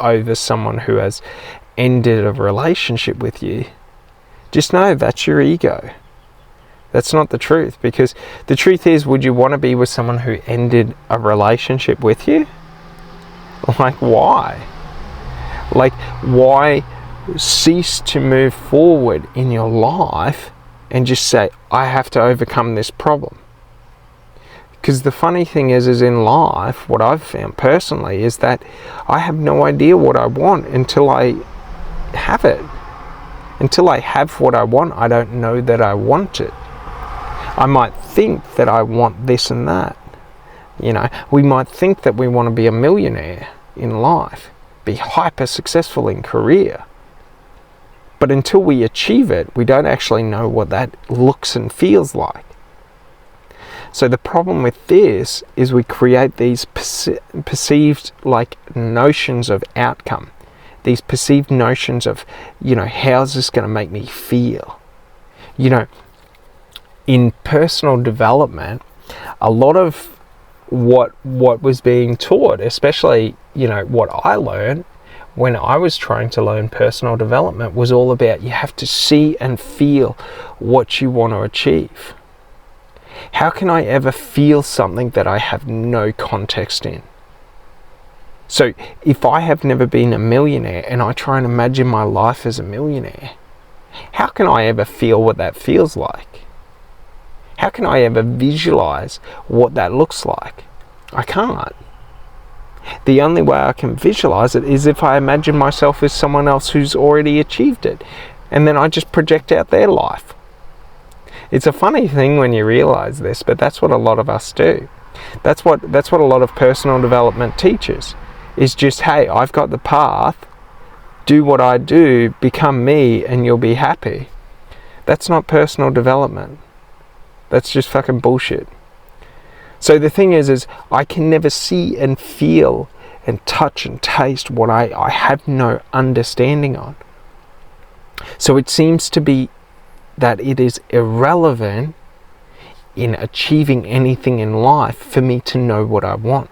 over someone who has ended a relationship with you, just know that's your ego. That's not the truth, because the truth is, would you want to be with someone who ended a relationship with you? Like, why? Like, why cease to move forward in your life and just say, I have to overcome this problem? Because the funny thing is in life, what I've found personally is that I have no idea what I want until I have it. Until I have what I want, I don't know that I want it. I might think that I want this and that. You know, we might think that we want to be a millionaire in life, be hyper successful in career. But until we achieve it, we don't actually know what that looks and feels like. So the problem with this is we create these perceived like notions of outcome, these perceived notions of, you know, how's this going to make me feel? You know, in personal development, a lot of what was being taught, especially, you know, what I learned when I was trying to learn personal development, was all about you have to see and feel what you want to achieve. How can I ever feel something that I have no context in? So if I have never been a millionaire and I try and imagine my life as a millionaire, how can I ever feel what that feels like? How can I ever visualize what that looks like? I can't. The only way I can visualize it is if I imagine myself as someone else who's already achieved it, and then I just project out their life. It's a funny thing when you realize this, but that's what a lot of us do. That's what a lot of personal development teaches, is just, hey, I've got the path, do what I do, become me, and you'll be happy. That's not personal development. That's just fucking bullshit. So the thing is I can never see and feel and touch and taste what I have no understanding on. So it seems to be that it is irrelevant in achieving anything in life for me to know what I want.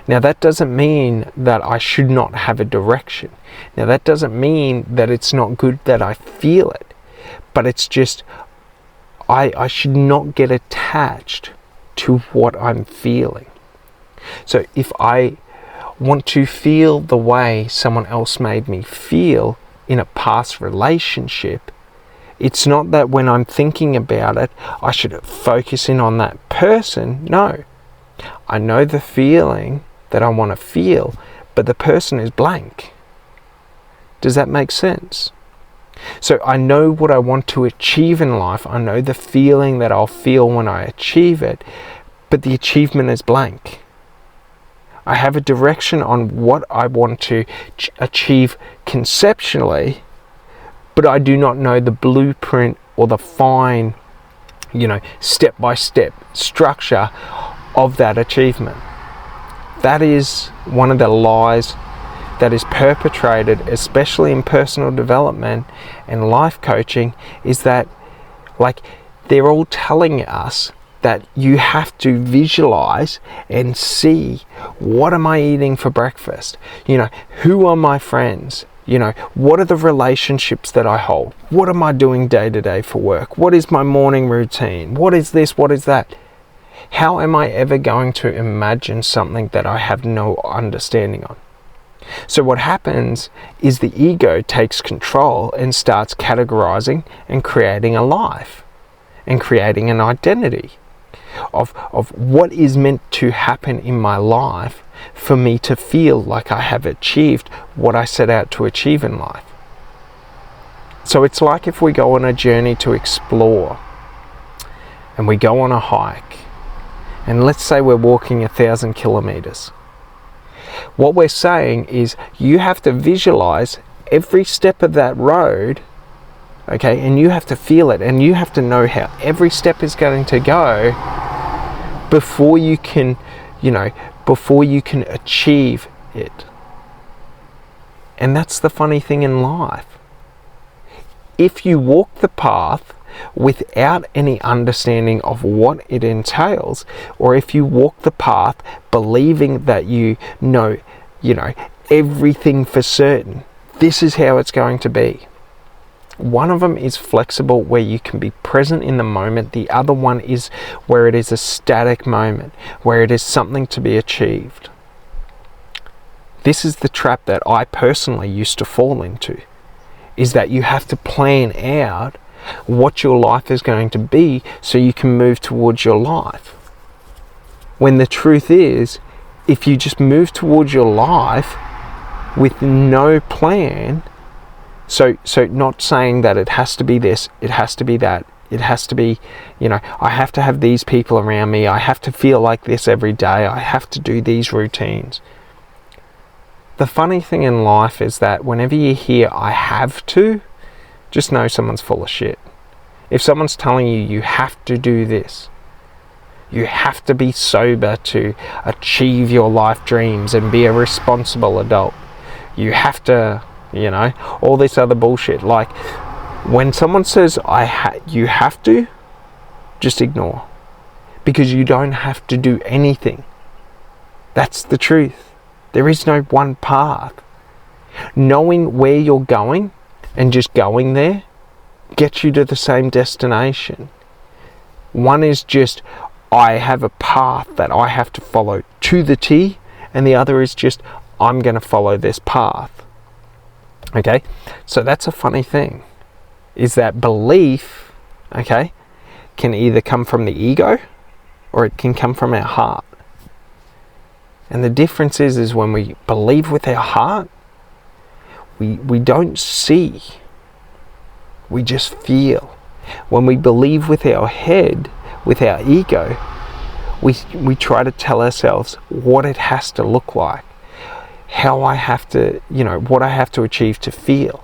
Now that doesn't mean that I should not have a direction. Now that doesn't mean that it's not good that I feel it. But it's just, I should not get attached to what I'm feeling. So if I want to feel the way someone else made me feel in a past relationship, it's not that when I'm thinking about it, I should focus in on that person. No. I know the feeling that I want to feel, but the person is blank. Does that make sense? So I know what I want to achieve in life. I know the feeling that I'll feel when I achieve it, but the achievement is blank. I have a direction on what I want to achieve conceptually, but I do not know the blueprint or the fine, you know, step-by-step structure of that achievement. That is one of the lies that is perpetrated, especially in personal development and life coaching, is that, like, they're all telling us that you have to visualize and see, what am I eating for breakfast? You know, who are my friends? You know, what are the relationships that I hold? What am I doing day to day for work? What is my morning routine? What is this? What is that? How am I ever going to imagine something that I have no understanding on? So what happens is the ego takes control and starts categorizing and creating a life and creating an identity of what is meant to happen in my life for me to feel like I have achieved what I set out to achieve in life. So it's like if we go on a journey to explore and we go on a hike, and let's say we're walking 1,000 kilometers. What we're saying is you have to visualize every step of that road, okay, and you have to feel it, and you have to know how every step is going to go before you can, you know, before you can achieve it. And that's the funny thing in life. If you walk the path without any understanding of what it entails, or if you walk the path believing that you know everything for certain. This is how it's going to be. One of them is flexible, where you can be present in the moment. The other one is where it is a static moment, where it is something to be achieved. This is the trap that I personally used to fall into, is that you have to plan out what your life is going to be so you can move towards your life. When the truth is, if you just move towards your life with no plan, so not saying that it has to be this, it has to be that, it has to be, I have to have these people around me, I have to feel like this every day, I have to do these routines. The funny thing in life is that whenever you hear I have to, just know someone's full of shit. If someone's telling you you have to do this, you have to be sober to achieve your life dreams and be a responsible adult, you have to, all this other bullshit. Like, when someone says you have to, just ignore. Because you don't have to do anything. That's the truth. There is no one path. Knowing where you're going and just going there gets you to the same destination. One is just, I have a path that I have to follow to the T, and the other is just, I'm going to follow this path. Okay, so that's a funny thing, is that belief, okay, can either come from the ego or it can come from our heart. And the difference is when we believe with our heart, we don't see, we just feel. When we believe with our head, with our ego, we try to tell ourselves what it has to look like, how I have to, what I have to achieve to feel.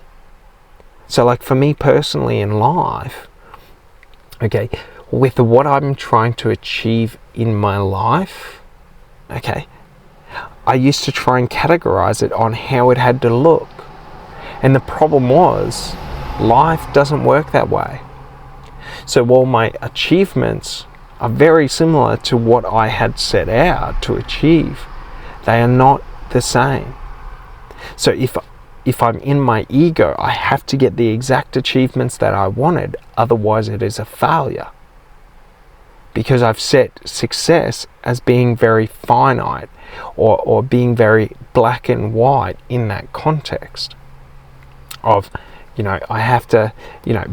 So like for me personally in life, okay, with what I'm trying to achieve in my life, okay, I used to try and categorize it on how it had to look. And the problem was, life doesn't work that way. So while my achievements are very similar to what I had set out to achieve, they are not the same. So if I'm in my ego, I have to get the exact achievements that I wanted, otherwise it is a failure. Because I've set success as being very finite, or being very black and white in that context of, I have to,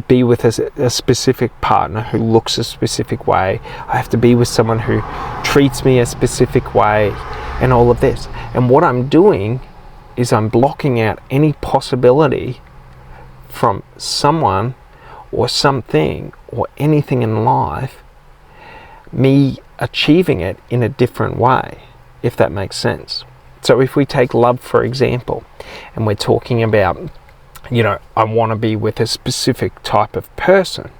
be with a specific partner who looks a specific way. I have to be with someone who treats me a specific way, and all of this. And what I'm doing is I'm blocking out any possibility from someone or something or anything in life, me achieving it in a different way, if that makes sense. So if we take love, for example, and we're talking about, I want to be with a specific type of person.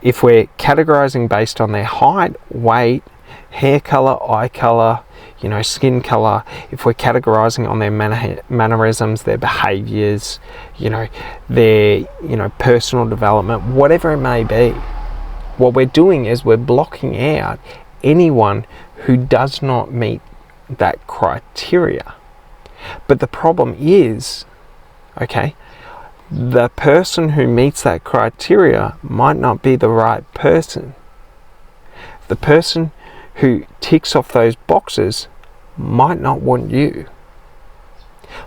If we're categorizing based on their height, weight, hair color, eye color, skin color, if we're categorizing on their mannerisms, their behaviors, their, personal development, whatever it may be, what we're doing is we're blocking out anyone who does not meet that criteria. But the problem is, okay, the person who meets that criteria might not be the right person. The person who ticks off those boxes might not want you,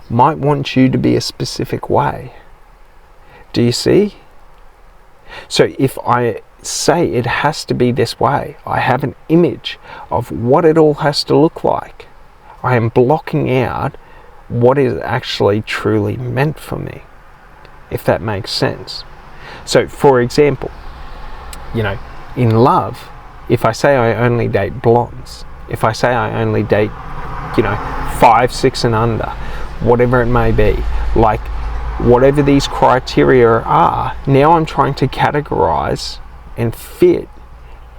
might want you to be a specific way. Do you see? So if I say it has to be this way, I have an image of what it all has to look like, I am blocking out what is actually truly meant for me, if that makes sense. So for example, in love, if I say I only date blondes, if I say I only date, 5, 6 and under, whatever it may be, like whatever these criteria are, now I'm trying to categorize and fit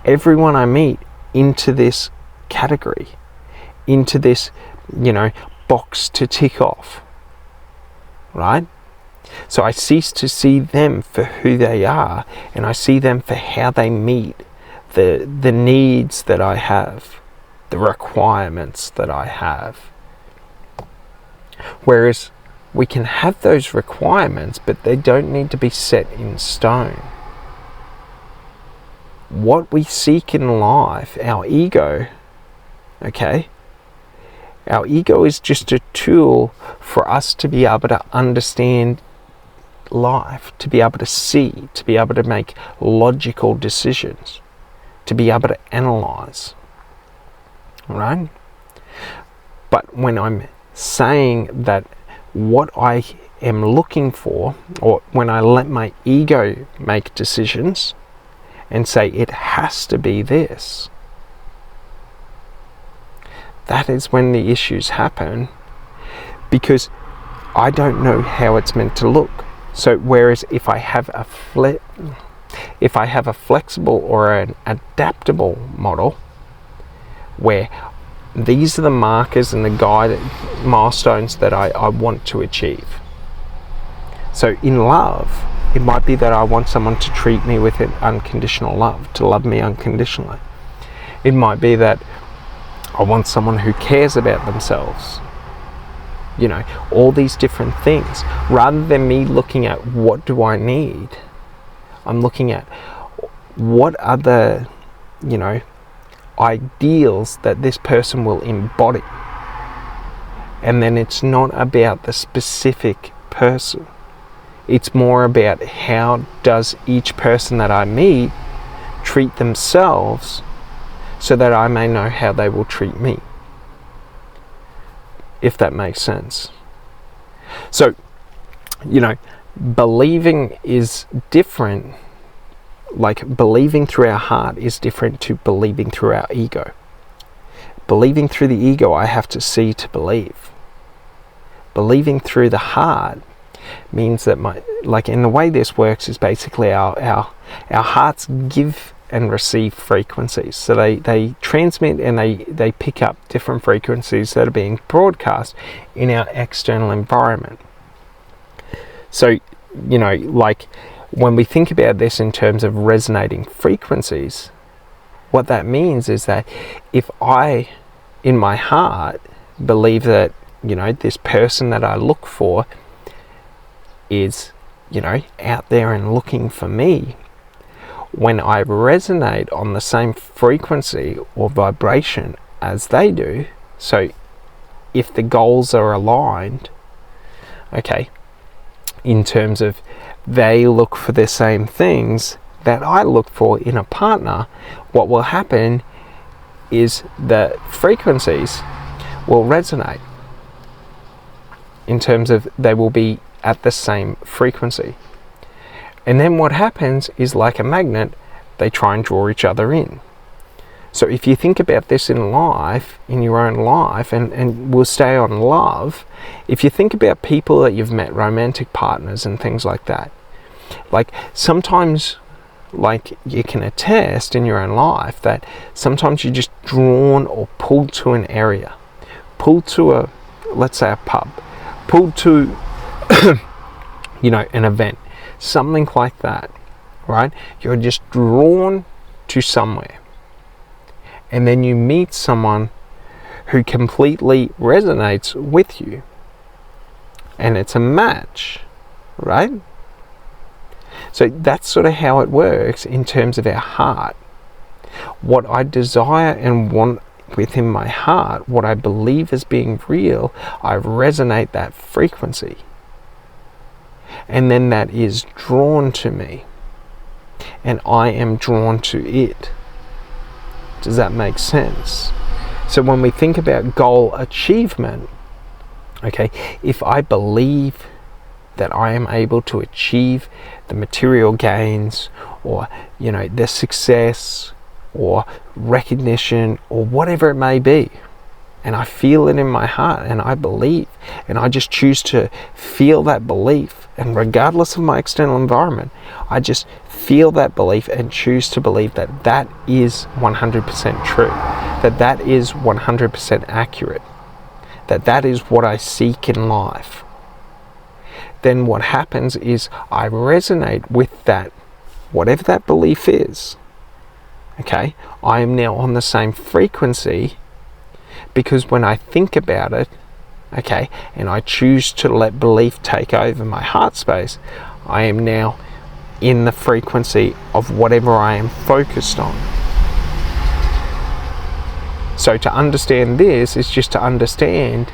everyone I meet into this category, into this, box to tick off, right? So I cease to see them for who they are, and I see them for how they meet the needs that I have, the requirements that I have. Whereas we can have those requirements, but they don't need to be set in stone. What we seek in life, our ego, okay, our ego is just a tool for us to be able to understand life, to be able to see, to be able to make logical decisions, to be able to analyze, right? But when I'm saying that what I am looking for, or when I let my ego make decisions and say it has to be this, that is when the issues happen, because I don't know how it's meant to look. So whereas if I have a flexible or an adaptable model, where these are the markers and the guided milestones that I want to achieve. So in love, it might be that I want someone to treat me with an unconditional love, to love me unconditionally. It might be that I want someone who cares about themselves. You know, all these different things. Rather than me looking at what do I need, I'm looking at what are the, you know, ideals that this person will embody. And then it's not about the specific person. It's more about how does each person that I meet treat themselves, so that I may know how they will treat me. If that makes sense. So, you know, believing is different. Like, believing through our heart is different to believing through our ego. Believing through the ego, I have to see to believe. Believing through the heart means that in the way this works is basically our hearts give and receive frequencies. So they transmit and they pick up different frequencies that are being broadcast in our external environment. So, you know, like when we think about this in terms of resonating frequencies, what that means is that if I, in my heart, believe that, you know, this person that I look for is, you know, out there and looking for me, when I resonate on the same frequency or vibration as they do, so if the goals are aligned, okay, in terms of they look for the same things that I look for in a partner, what will happen is the frequencies will resonate in terms of they will be at the same frequency. And then what happens is, like a magnet, they try and draw each other in. So if you think about this in life, in your own life, and we'll stay on love, if you think about people that you've met, romantic partners and things like that, like sometimes, like you can attest in your own life that sometimes you're just drawn or pulled to an area, pulled to a, let's say a pub, pulled to you know, an event, something like that, right? You're just drawn to somewhere, and then you meet someone who completely resonates with you, and it's a match, right? So that's sort of how it works in terms of our heart. What I desire and want within my heart, what I believe as being real, I resonate that frequency. And then that is drawn to me, and I am drawn to it. Does that make sense? So when we think about goal achievement, okay, if I believe that I am able to achieve the material gains, or, you know, the success or recognition or whatever it may be, and I feel it in my heart and I believe, and I just choose to feel that belief, and regardless of my external environment, I just feel that belief and choose to believe that that is 100% true, that that is 100% accurate, that that is what I seek in life. Then what happens is I resonate with that, whatever that belief is. Okay, I am now on the same frequency, because when I think about it, okay, and I choose to let belief take over my heart space, I am now in the frequency of whatever I am focused on. So to understand this is just to understand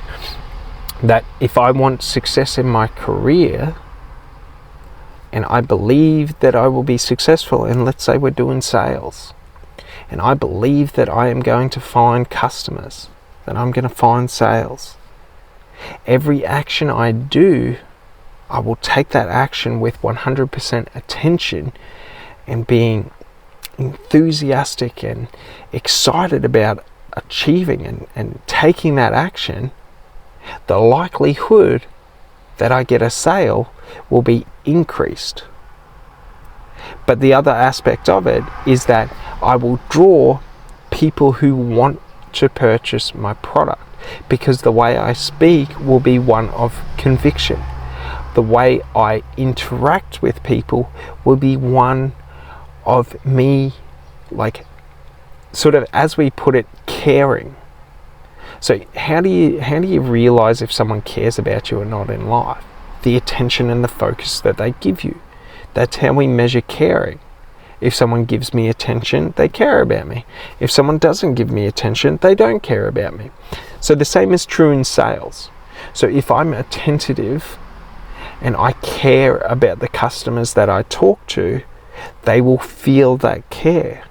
that if I want success in my career, and I believe that I will be successful, and let's say we're doing sales, and I believe that I am going to find customers, that I'm going to find sales, every action I do, I will take that action with 100% attention and being enthusiastic and excited about achieving and taking that action. The likelihood that I get a sale will be increased. But the other aspect of it is that I will draw people who want to purchase my product, because the way I speak will be one of conviction. The way I interact with people will be one of me, like, sort of, as we put it, caring. So how do you realize if someone cares about you or not in life? The attention and the focus that they give you. That's how we measure caring. If someone gives me attention, they care about me. If someone doesn't give me attention, they don't care about me. So the same is true in sales. So if I'm attentive and I care about the customers that I talk to, they will feel that care.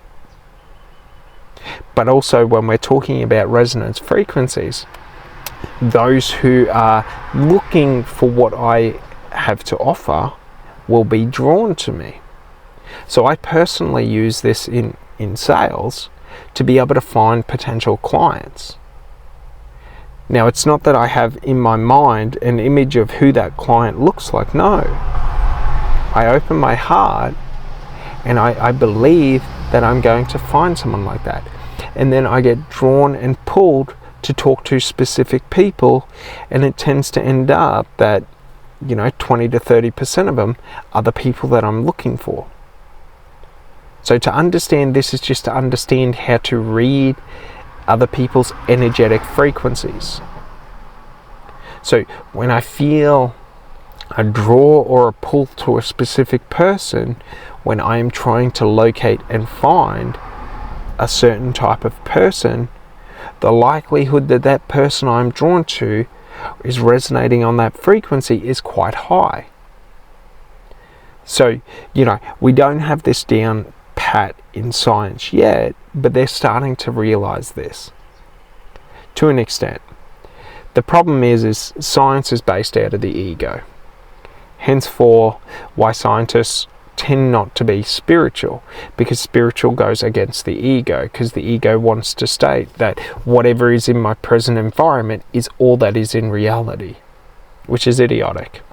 But also, when we're talking about resonance frequencies, those who are looking for what I have to offer will be drawn to me. So I personally use this in sales to be able to find potential clients. Now, it's not that I have in my mind an image of who that client looks like. No. I open my heart and I believe that I'm going to find someone like that. And then I get drawn and pulled to talk to specific people, and it tends to end up that, 20 to 30% of them are the people that I'm looking for. So to understand this is just to understand how to read other people's energetic frequencies. So when I feel a draw or a pull to a specific person, when I am trying to locate and find a certain type of person, the likelihood that that person I'm drawn to is resonating on that frequency is quite high. So, we don't have this down pat in science yet, but they're starting to realize this to an extent. The problem is science is based out of the ego. Henceforth, why scientists tend not to be spiritual, because spiritual goes against the ego, because the ego wants to state that whatever is in my present environment is all that is in reality, which is idiotic.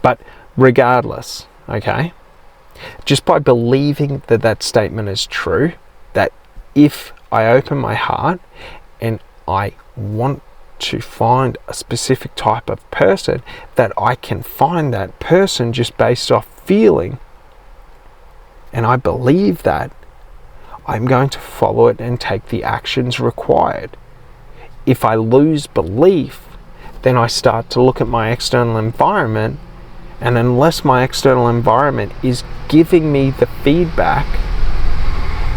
But regardless, okay, just by believing that that statement is true, that if I open my heart and I want to find a specific type of person, that I can find that person just based off feeling, and I believe that, I'm going to follow it and take the actions required. If I lose belief, then I start to look at my external environment, and unless my external environment is giving me the feedback,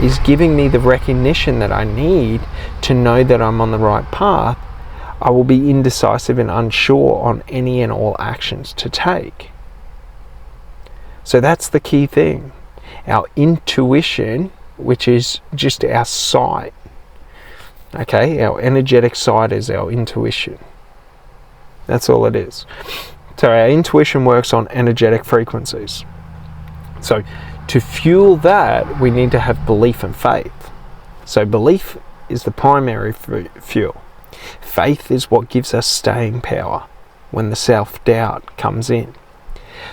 is giving me the recognition that I need to know that I'm on the right path, I will be indecisive and unsure on any and all actions to take. So that's the key thing. Our intuition, which is just our sight, okay, our energetic side is our intuition. That's all it is. So our intuition works on energetic frequencies. So to fuel that, we need to have belief and faith. So belief is the primary fuel. Faith is what gives us staying power when the self-doubt comes in.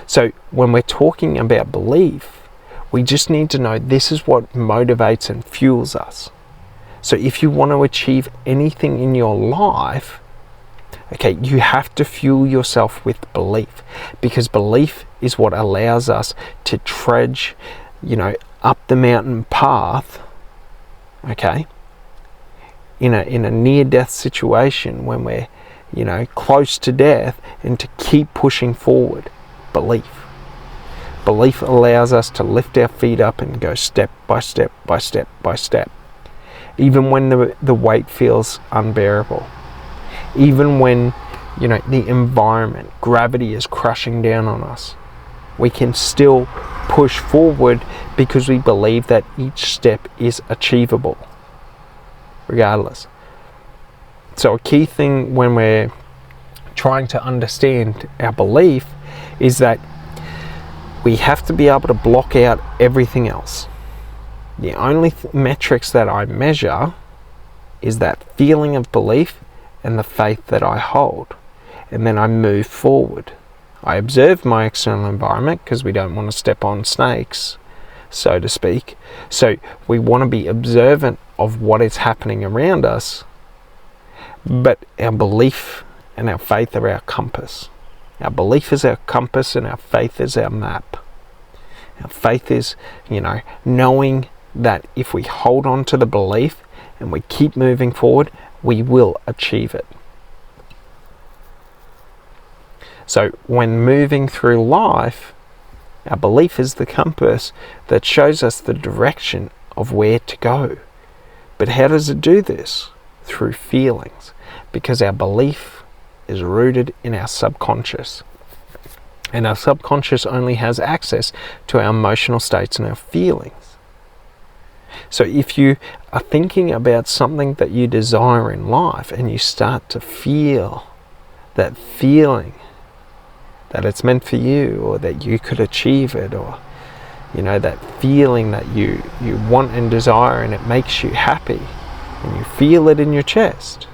So when we're talking about belief, we just need to know this is what motivates and fuels us. So if you want to achieve anything in your life, okay, you have to fuel yourself with belief, because belief is what allows us to trudge, up the mountain path, okay, in a near-death situation when we're, close to death, and to keep pushing forward? Belief. Belief allows us to lift our feet up and go step by step by step by step. Even when the weight feels unbearable. Even when, the environment, gravity is crushing down on us. We can still push forward because we believe that each step is achievable, regardless. So a key thing when we're trying to understand our belief is that we have to be able to block out everything else. The only metrics that I measure is that feeling of belief and the faith that I hold. And then I move forward. I observe my external environment because we don't want to step on snakes, so to speak. So we want to be observant of what is happening around us. But our belief and our faith are our compass. Our belief is our compass and our faith is our map. Our faith is, knowing that if we hold on to the belief and we keep moving forward, we will achieve it. So when moving through life, our belief is the compass that shows us the direction of where to go. But how does it do this? Through feelings. Because our belief is rooted in our subconscious. And our subconscious only has access to our emotional states and our feelings. So if you are thinking about something that you desire in life and you start to feel that feeling that it's meant for you, or that you could achieve it, or that feeling that you want and desire, and it makes you happy, and you feel it in your chest,